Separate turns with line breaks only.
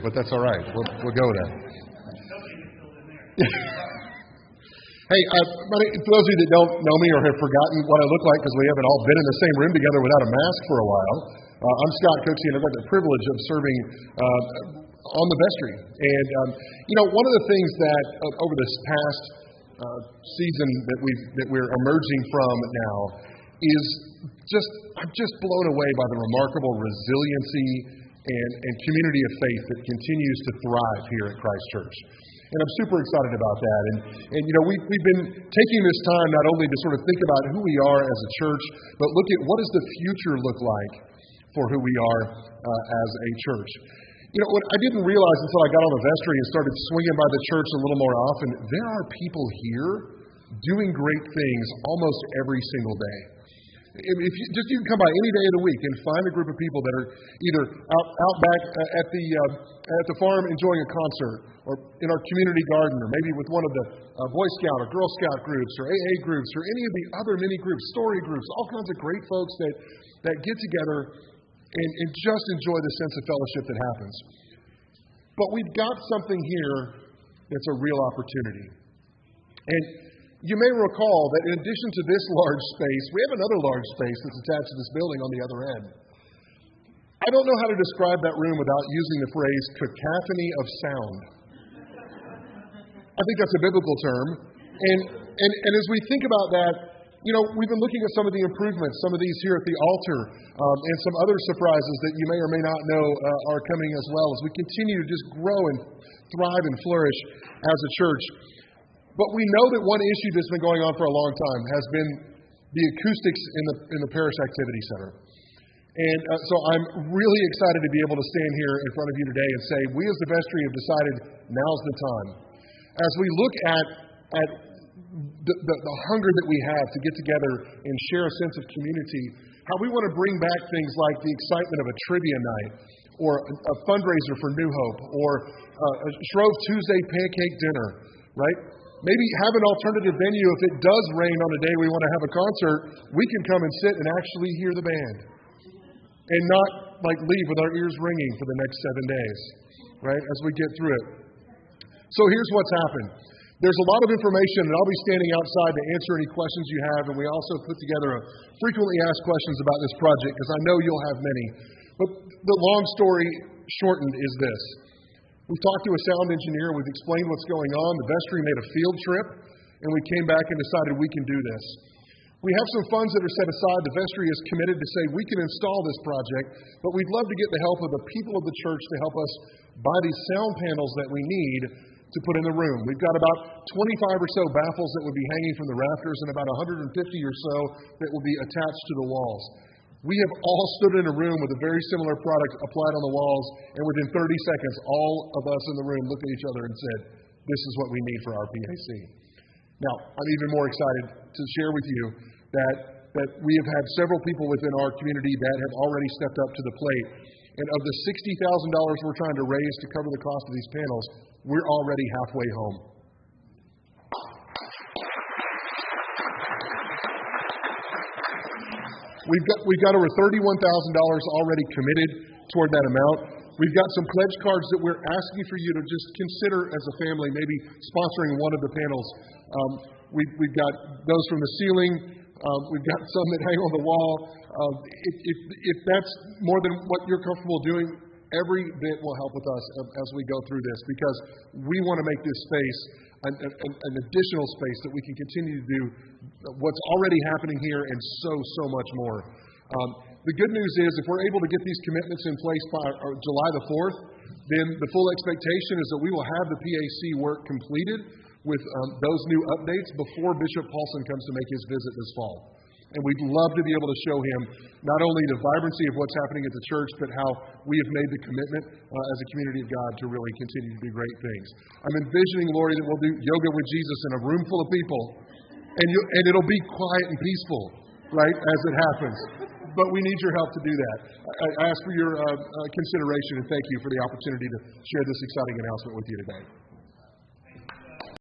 but that's all right. We'll go with that. Hey, for those of you that don't know me or have forgotten what I look like because we haven't all been in the same room together without a mask for a while, I'm Scott Cooksey, and I've got the privilege of serving on the vestry. And, one of the things that over this past season that we're emerging from now is I'm just blown away by the remarkable resiliency and community of faith that continues to thrive here at Christ Church. And I'm super excited about that. And we've been taking this time not only to sort of think about who we are as a church, but look at what does the future look like for who we are as a church. What I didn't realize until I got on the vestry and started swinging by the church a little more often, there are people here doing great things almost every single day. If you can come by any day of the week and find a group of people that are either out back at the farm enjoying a concert, or in our community garden, or maybe with one of the Boy Scout or Girl Scout groups, or AA groups, or any of the other mini groups, story groups, all kinds of great folks that get together and just enjoy the sense of fellowship that happens. But we've got something here that's a real opportunity. And you may recall that in addition to this large space, we have another large space that's attached to this building on the other end. I don't know how to describe that room without using the phrase cacophony of sound. I think that's a biblical term. And as we think about that, we've been looking at some of the improvements, some of these here at the altar, and some other surprises that you may or may not know are coming as well as we continue to just grow and thrive and flourish as a church. But we know that one issue that's been going on for a long time has been the acoustics in the Parish Activity Center. And so I'm really excited to be able to stand here in front of you today and say, we as the vestry have decided now's the time. As we look at the hunger that we have to get together and share a sense of community, how we want to bring back things like the excitement of a trivia night, or a fundraiser for New Hope, or a Shrove Tuesday pancake dinner, right? Maybe have an alternative venue. If it does rain on a day we want to have a concert, we can come and sit and actually hear the band and not leave with our ears ringing for the next 7 days, right, as we get through it. So here's what's happened. There's a lot of information, and I'll be standing outside to answer any questions you have, and we also put together a frequently asked questions about this project, because I know you'll have many. But the long story shortened is this. We've talked to a sound engineer, we've explained what's going on, the vestry made a field trip, and we came back and decided we can do this. We have some funds that are set aside. The vestry is committed to say we can install this project, but we'd love to get the help of the people of the church to help us buy these sound panels that we need to put in the room. We've got about 25 or so baffles that would be hanging from the rafters and about 150 or so that will be attached to the walls. We have all stood in a room with a very similar product applied on the walls, and within 30 seconds, all of us in the room looked at each other and said, this is what we need for our PAC. Now, I'm even more excited to share with you that we have had several people within our community that have already stepped up to the plate. And of the $60,000 we're trying to raise to cover the cost of these panels, we're already halfway home. We've got over $31,000 already committed toward that amount. We've got some pledge cards that we're asking for you to just consider as a family, maybe sponsoring one of the panels. We've got those from the ceiling. We've got some that hang on the wall. If that's more than what you're comfortable doing, every bit will help with us as we go through this, because we want to make this space an additional space that we can continue to do what's already happening here and so much more. The good news is if we're able to get these commitments in place by July the 4th, then the full expectation is that we will have the PAC work completed with those new updates before Bishop Paulson comes to make his visit this fall. And we'd love to be able to show him not only the vibrancy of what's happening at the church, but how we have made the commitment as a community of God to really continue to do great things. I'm envisioning, Lori, that we'll do yoga with Jesus in a room full of people, and it'll be quiet and peaceful, right, as it happens. But we need your help to do that. I ask for your consideration, and thank you for the opportunity to share this exciting announcement with you today.